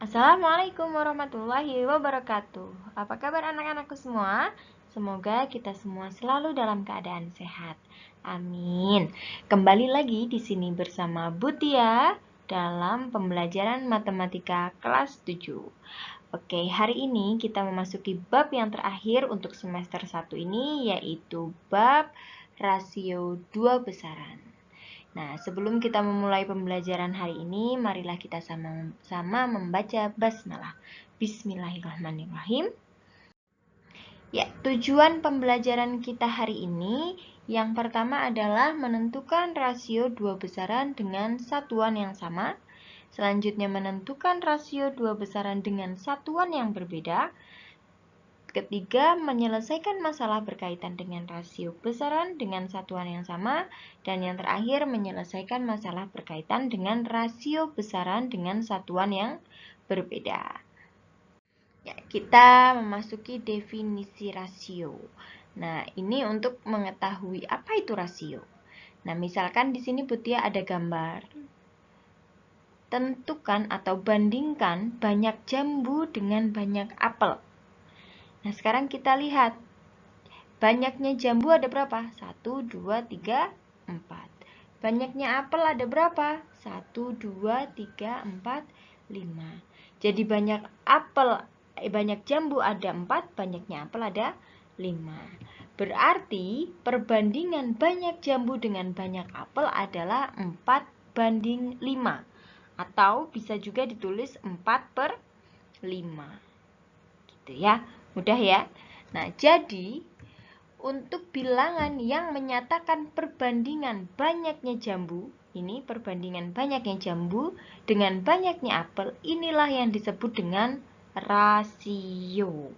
Assalamualaikum warahmatullahi wabarakatuh. Apa kabar anak-anakku semua? Semoga kita semua selalu dalam keadaan sehat. Amin. Kembali lagi di sini bersama Butia dalam pembelajaran matematika kelas 7. Oke, hari ini kita memasuki bab yang terakhir untuk semester 1 ini, yaitu bab rasio dua besaran. Nah, sebelum kita memulai pembelajaran hari ini, marilah kita sama-sama membaca basmalah. Bismillahirrahmanirrahim. Ya, tujuan pembelajaran kita hari ini yang pertama adalah menentukan rasio dua besaran dengan satuan yang sama. Selanjutnya menentukan rasio dua besaran dengan satuan yang berbeda. Ketiga, menyelesaikan masalah berkaitan dengan rasio besaran dengan satuan yang sama. Dan yang terakhir, menyelesaikan masalah berkaitan dengan rasio besaran dengan satuan yang berbeda. Ya, kita memasuki definisi rasio. Nah, ini untuk mengetahui apa itu rasio. Nah, misalkan di sini Butia ada gambar. Tentukan atau bandingkan banyak jambu dengan banyak apel. Nah, sekarang kita lihat. Banyaknya jambu ada berapa? 1, 2, 3, 4. Banyaknya apel ada berapa? 1, 2, 3, 4, 5. Jadi banyak jambu ada 4, banyaknya apel ada 5. Berarti perbandingan banyak jambu dengan banyak apel adalah 4:5. Atau bisa juga ditulis 4/5. Gitu ya. Mudah ya. Nah, jadi untuk bilangan yang menyatakan perbandingan banyaknya jambu, ini perbandingan banyaknya jambu dengan banyaknya apel, inilah yang disebut dengan rasio.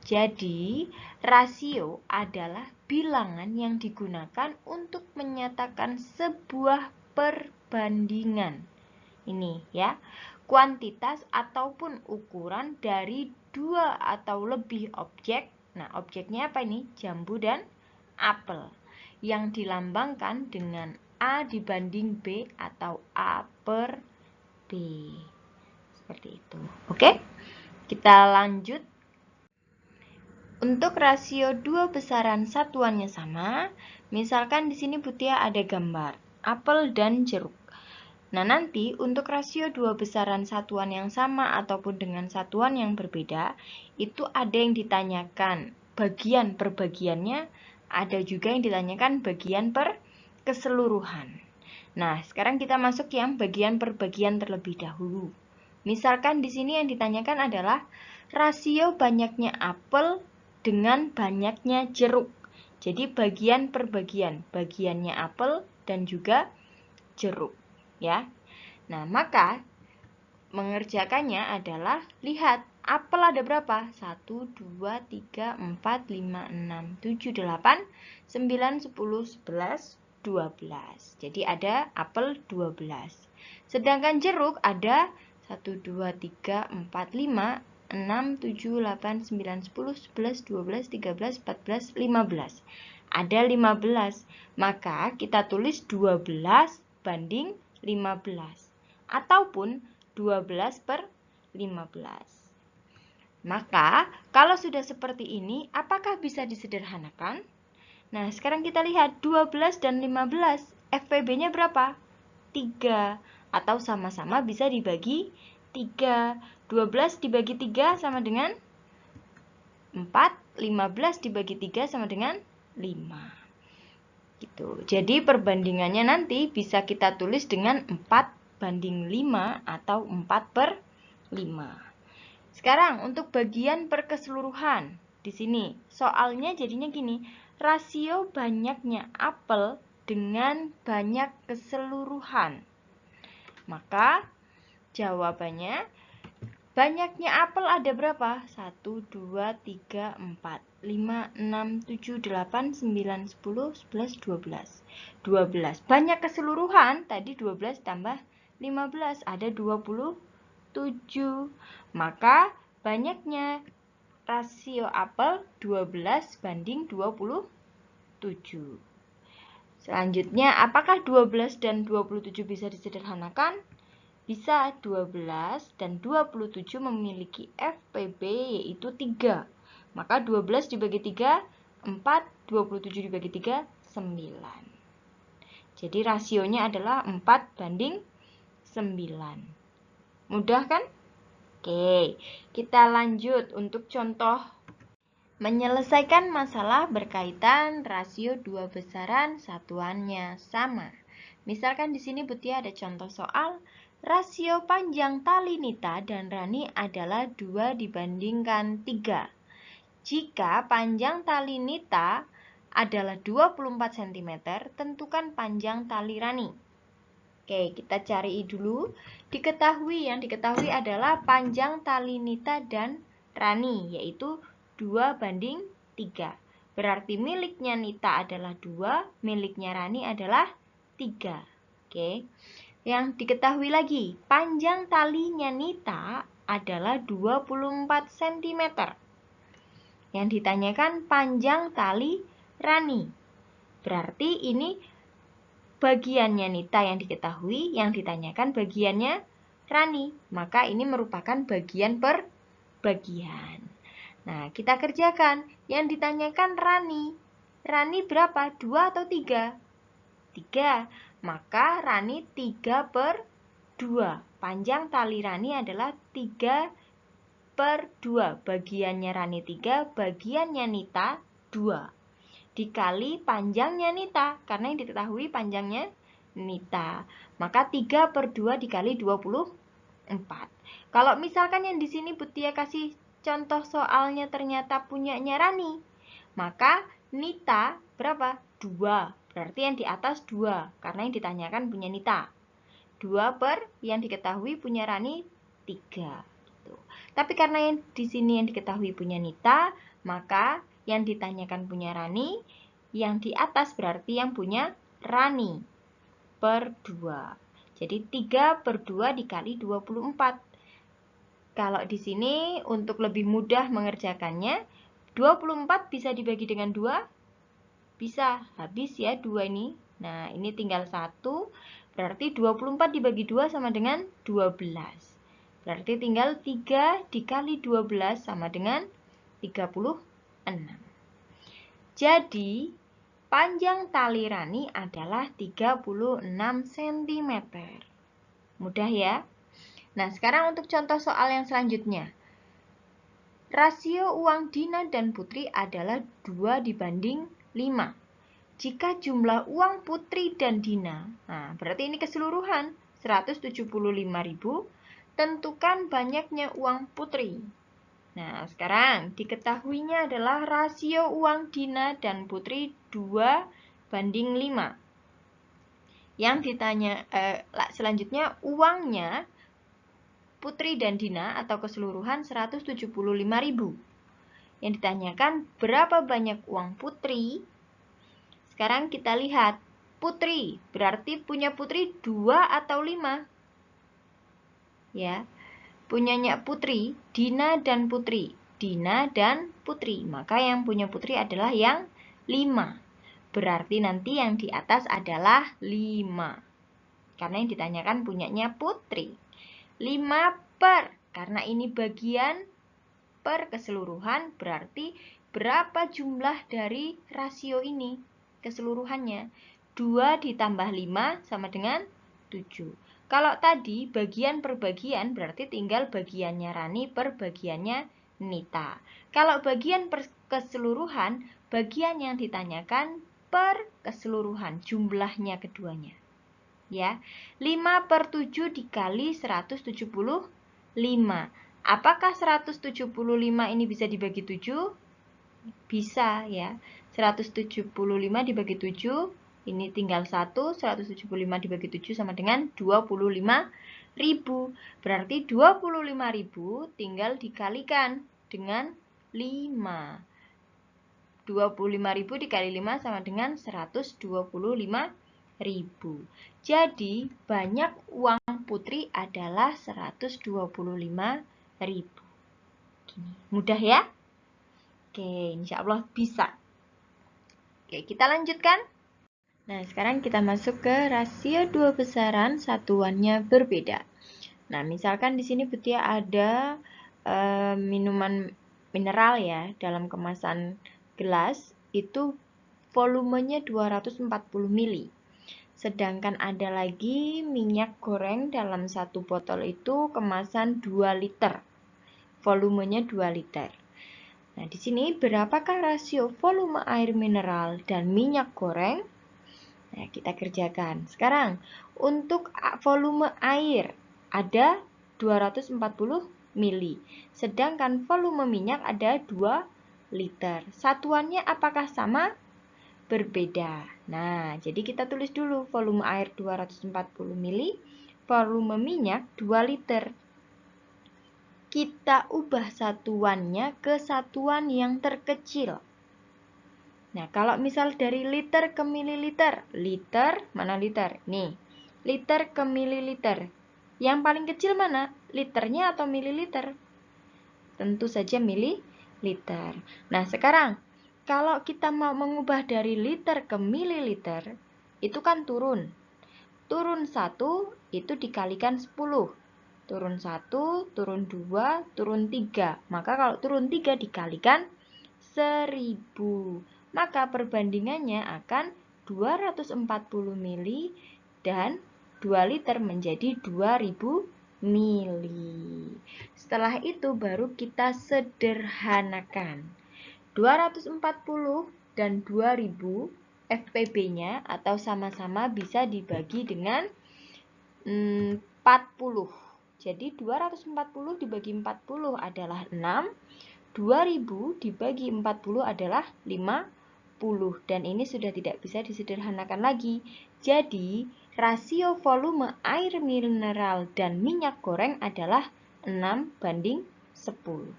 Jadi, rasio adalah bilangan yang digunakan untuk menyatakan sebuah perbandingan. Ini ya, kuantitas ataupun ukuran dari dua atau lebih objek. Nah, objeknya apa ini? Jambu dan apel. Yang dilambangkan dengan A dibanding B atau A/B. Seperti itu. Oke? Kita lanjut. Untuk rasio dua besaran satuannya sama, misalkan di sini Butia ada gambar apel dan jeruk. Nah, nanti untuk rasio dua besaran satuan yang sama ataupun dengan satuan yang berbeda, itu ada yang ditanyakan bagian per bagiannya, ada juga yang ditanyakan bagian per keseluruhan. Nah, sekarang kita masuk yang bagian per bagian terlebih dahulu. Misalkan di sini yang ditanyakan adalah rasio banyaknya apel dengan banyaknya jeruk. Jadi bagian per bagian, bagiannya apel dan juga jeruk. Ya. Nah, maka mengerjakannya adalah lihat apel ada berapa? 1, 2, 3, 4, 5, 6, 7, 8, 9, 10, 11, 12. Jadi ada apel 12. Sedangkan jeruk ada 1, 2, 3, 4, 5, 6, 7, 8, 9, 10, 11, 12, 13, 14, 15. Ada 15. Maka kita tulis 12 banding 15 ataupun 12/15. Maka kalau sudah seperti ini, apakah bisa disederhanakan? Nah, sekarang kita lihat 12 dan 15, FPB-nya berapa? 3 atau sama-sama bisa dibagi 3. 12 dibagi 3 sama dengan 4, 15 dibagi 3 sama dengan 5. Gitu. Jadi perbandingannya nanti bisa kita tulis dengan 4:5 atau 4/5. Sekarang untuk bagian per keseluruhan. Di sini soalnya jadinya gini, rasio banyaknya apel dengan banyak keseluruhan. Maka jawabannya banyaknya apel ada berapa? 1, 2, 3, 4, 5, 6, 7, 8, 9, 10, 11, 12. 12. Banyak keseluruhan, tadi 12 tambah 15, ada 27. Maka banyaknya rasio apel 12 banding 27. Selanjutnya, apakah 12 dan 27 bisa disederhanakan? Bisa 12 dan 27 memiliki FPB yaitu 3. Maka 12 dibagi 3, 4, 27 dibagi 3, 9. Jadi rasionya adalah 4:9. Mudah kan? Oke, kita lanjut untuk contoh menyelesaikan masalah berkaitan rasio dua besaran satuannya sama. Misalkan di sini Butia ada contoh soal rasio panjang tali Nita dan Rani adalah 2:3. Jika panjang tali Nita adalah 24 cm, tentukan panjang tali Rani. Oke, kita cari dulu. Yang diketahui adalah panjang tali Nita dan Rani, yaitu 2:3. Berarti miliknya Nita adalah 2, miliknya Rani adalah 3. Oke. Yang diketahui lagi, panjang talinya Nita adalah 24 cm. Yang ditanyakan panjang tali Rani. Berarti ini bagiannya Nita yang diketahui, yang ditanyakan bagiannya Rani. Maka ini merupakan bagian per bagian. Nah, kita kerjakan. Yang ditanyakan Rani. Rani berapa? 2 atau 3? 3. Maka Rani 3/2. Panjang tali Rani adalah 3/2. Bagiannya Rani 3, bagiannya Nita 2. Dikali panjangnya Nita, karena yang diketahui panjangnya Nita. Maka 3/2 dikali 24. Kalau misalkan yang di sini Butia kasih contoh soalnya ternyata punyanya Rani, maka Nita berapa? 2. Berarti yang di atas 2, karena yang ditanyakan punya Nita. 2 per yang diketahui punya Rani 3. Gitu. Tapi karena yang di sini yang diketahui punya Nita, maka yang ditanyakan punya Rani, yang di atas berarti yang punya Rani per 2. Jadi 3/2 dikali 24. Kalau di sini untuk lebih mudah mengerjakannya, 24 bisa dibagi dengan 2? Bisa, habis ya 2 ini. Nah, ini tinggal 1, berarti 24 dibagi 2 sama dengan 12. Berarti tinggal 3 dikali 12 sama dengan 36. Jadi, panjang tali Rani adalah 36 cm. Mudah ya? Nah, sekarang untuk contoh soal yang selanjutnya. Rasio uang Dina dan Putri adalah 2:5. Jika jumlah uang Putri dan Dina, nah berarti ini keseluruhan, 175.000, tentukan banyaknya uang Putri. Nah, sekarang diketahuinya adalah rasio uang Dina dan Putri 2:5. Yang ditanya selanjutnya uangnya Putri dan Dina atau keseluruhan 175.000. Yang ditanyakan berapa banyak uang Putri? Sekarang kita lihat Putri, berarti punya Putri 2 atau 5? Ya. Punyanya Putri, Dina dan Putri. Dina dan Putri. Maka yang punya Putri adalah yang 5. Berarti nanti yang di atas adalah 5. Karena yang ditanyakan punyanya Putri. 5 per, karena ini bagian per keseluruhan, berarti berapa jumlah dari rasio ini keseluruhannya? 2 ditambah 5 sama dengan 7. Kalau tadi bagian per bagian, berarti tinggal bagiannya Rani per bagiannya Nita. Kalau bagian per keseluruhan, bagian yang ditanyakan per keseluruhan, jumlahnya keduanya. Ya, 5/7 dikali 175. Apakah 175 ini bisa dibagi 7? Bisa ya. 175 dibagi 7, ini tinggal 1, 175 dibagi 7 sama dengan 25.000. Berarti 25.000 tinggal dikalikan dengan 5. 25.000 dikali 5 sama dengan 125.000. Jadi, banyak uang Putri adalah 125.000. Gini, mudah ya? Oke, insya Allah bisa. Oke, kita lanjutkan. Nah, sekarang kita masuk ke rasio dua besaran satuannya berbeda. Nah, misalkan di sini Butia ada minuman mineral ya dalam kemasan gelas, itu volumenya 240 ml. Sedangkan ada lagi minyak goreng dalam satu botol itu kemasan 2 liter. Volumenya 2 liter. Nah, di sini berapakah rasio volume air mineral dan minyak goreng? Nah, kita kerjakan. Sekarang, untuk volume air ada 240 ml. Sedangkan volume minyak ada 2 liter. Satuannya apakah sama? Berbeda. Nah, jadi kita tulis dulu volume air 240 ml, volume minyak 2 liter. Kita ubah satuannya ke satuan yang terkecil. Nah, kalau misal dari liter ke mililiter, liter, mana liter? Nih, liter ke mililiter. Yang paling kecil mana? Liternya atau mililiter? Tentu saja mililiter. Nah, sekarang, kalau kita mau mengubah dari liter ke mililiter, itu kan turun. Turun 1 itu dikalikan 10. Turun 1, turun 2, turun 3. Maka kalau turun 3 dikalikan 1000. Maka perbandingannya akan 240 ml dan 2 liter menjadi 2000 ml. Setelah itu baru kita sederhanakan. 240 dan 2000 FPB-nya atau sama-sama bisa dibagi dengan 40. Jadi 240 dibagi 40 adalah 6. 2000 dibagi 40 adalah 50. Dan ini sudah tidak bisa disederhanakan lagi. Jadi rasio volume air mineral dan minyak goreng adalah 6:10.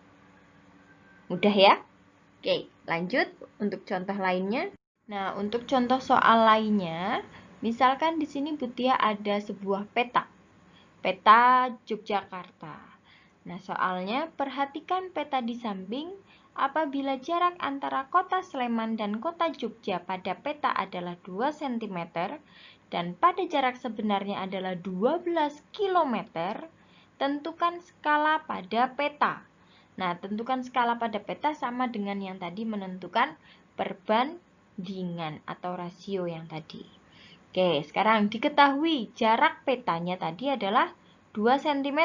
Mudah ya? Oke, lanjut untuk contoh lainnya. Nah, untuk contoh soal lainnya, misalkan di sini Butia ada sebuah peta. Peta Yogyakarta. Nah, soalnya perhatikan peta di samping. Apabila jarak antara kota Sleman dan kota Jogja pada peta adalah 2 cm dan pada jarak sebenarnya adalah 12 km, tentukan skala pada peta. Nah, tentukan skala pada peta sama dengan yang tadi menentukan perbandingan atau rasio yang tadi. Oke, sekarang diketahui jarak petanya tadi adalah 2 cm.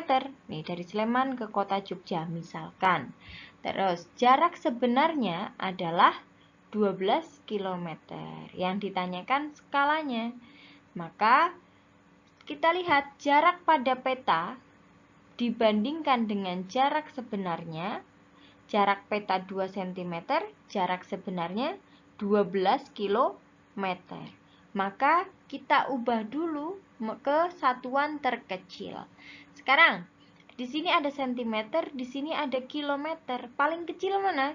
Nih, dari Sleman ke kota Jogja misalkan. Terus, jarak sebenarnya adalah 12 km. Yang ditanyakan skalanya. Maka, kita lihat jarak pada peta dibandingkan dengan jarak sebenarnya. Jarak peta 2 cm, jarak sebenarnya 12 km. Maka kita ubah dulu ke satuan terkecil. Sekarang, di sini ada cm, di sini ada kilometer. Paling kecil mana?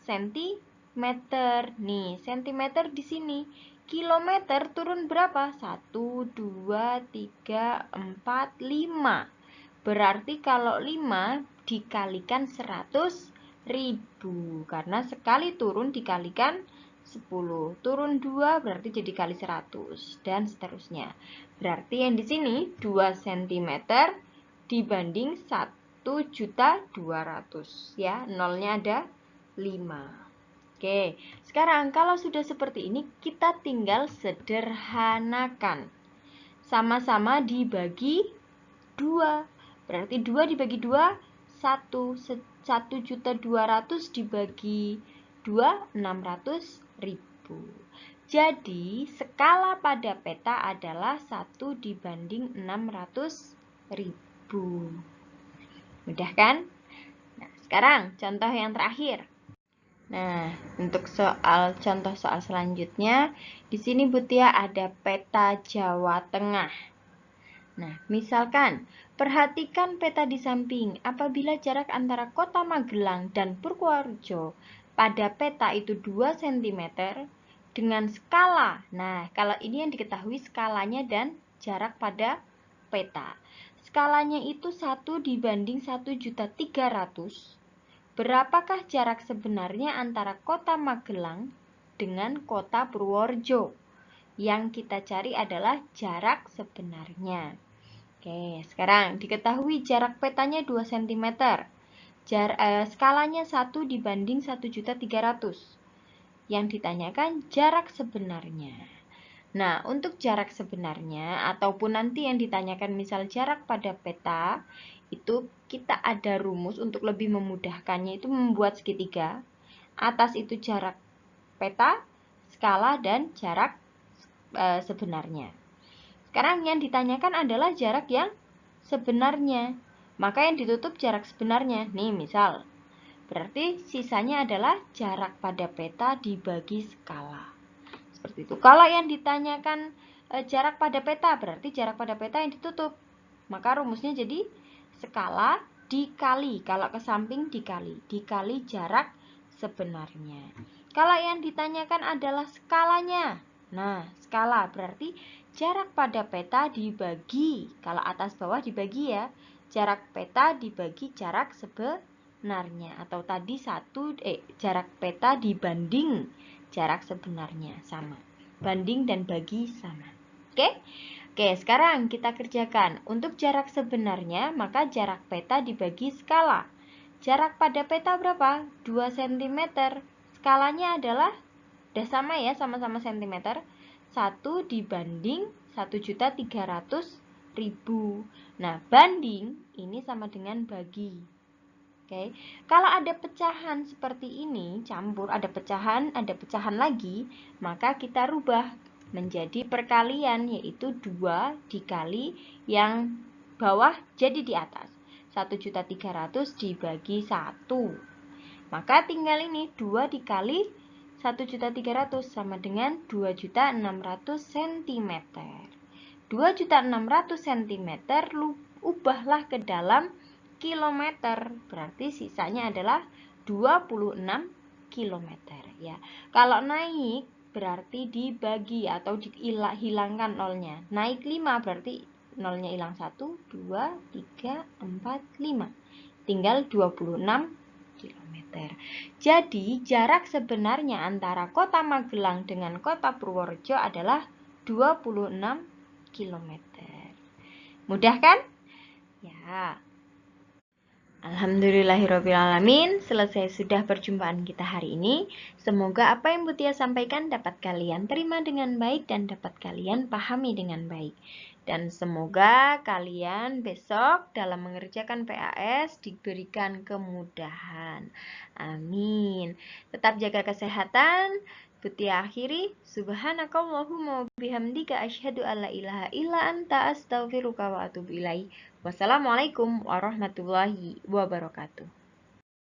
Centimeter. Nih, centimeter di sini. Kilometer turun berapa? 1, 2, 3, 4, 5. Berarti kalau 5 dikalikan 100.000. Karena sekali turun dikalikan 10. Turun 2 berarti jadi kali 100 dan seterusnya. Berarti yang di sini 2 cm dibanding 1.200.000 ya. Nolnya ada 5. Oke, sekarang kalau sudah seperti ini kita tinggal sederhanakan. Sama-sama dibagi 2. Berarti 2 dibagi 2 1. 1.200.000 dibagi 2 600.000. Jadi skala pada peta adalah 1 dibanding 600.000. Mudah kan? Nah, sekarang contoh yang terakhir. Nah, untuk contoh soal selanjutnya, di sini Butia ada peta Jawa Tengah. Nah, misalkan, perhatikan peta di samping. Apabila jarak antara kota Magelang dan Purworejo pada peta itu 2 cm dengan skala. Nah, kalau ini yang diketahui skalanya dan jarak pada peta. Skalanya itu 1 dibanding 1.300.000. Berapakah jarak sebenarnya antara kota Magelang dengan kota Purworejo? Yang kita cari adalah jarak sebenarnya. Oke, sekarang diketahui jarak petanya 2 cm. Skalanya 1 dibanding 1.300.000. Yang ditanyakan jarak sebenarnya. Nah, untuk jarak sebenarnya ataupun nanti yang ditanyakan misal jarak pada peta, itu kita ada rumus untuk lebih memudahkannya, itu membuat segitiga. Atas itu jarak peta, skala, dan jarak sebenarnya. Sekarang yang ditanyakan adalah jarak yang sebenarnya. Maka yang ditutup jarak sebenarnya. Nih, misal. Berarti sisanya adalah jarak pada peta dibagi skala. Seperti itu. Kalau yang ditanyakan jarak pada peta, berarti jarak pada peta yang ditutup. Maka rumusnya jadi skala dikali, kalau ke samping dikali jarak sebenarnya. Kalau yang ditanyakan adalah skalanya. Nah, skala berarti jarak pada peta dibagi, kalau atas bawah dibagi ya, jarak peta dibagi jarak sebenarnya, atau tadi jarak peta dibanding jarak sebenarnya, sama. Banding dan bagi sama. Oke? Oke, sekarang kita kerjakan. Untuk jarak sebenarnya, maka jarak peta dibagi skala. Jarak pada peta berapa? 2 cm. Skalanya adalah, udah sama ya, sama-sama cm. 1 dibanding 1.300.000. Nah, banding ini sama dengan bagi. Oke. Kalau ada pecahan seperti ini, campur, ada pecahan lagi, maka kita rubah menjadi perkalian, yaitu 2 dikali yang bawah jadi di atas. 1.300.000 dibagi 1. Maka tinggal ini 2 dikali 1.300.000 sama dengan 2.600.000 cm. 2.600.000 cm ubahlah ke dalam kilometer. Berarti sisanya adalah 26 kilometer ya. Kalau naik berarti dibagi atau hilangkan nolnya. Naik 5 berarti nolnya hilang 1, 2, 3, 4, 5. Tinggal 26 kilometer. Jadi jarak sebenarnya antara kota Magelang dengan kota Purworejo adalah 26 kilometer. Mudah kan? Ya. Alhamdulillahirrabbilalamin, selesai sudah perjumpaan kita hari ini. Semoga apa yang Butia sampaikan dapat kalian terima dengan baik dan dapat kalian pahami dengan baik. Dan semoga kalian besok dalam mengerjakan PAS diberikan kemudahan. Amin. Tetap jaga kesehatan. Butia akhiri, subhanakallahumma bihamdika asyhadu alla ilaha illa anta astaghfiruka wa atubu ilaik. Wassalamualaikum warahmatullahi wabarakatuh.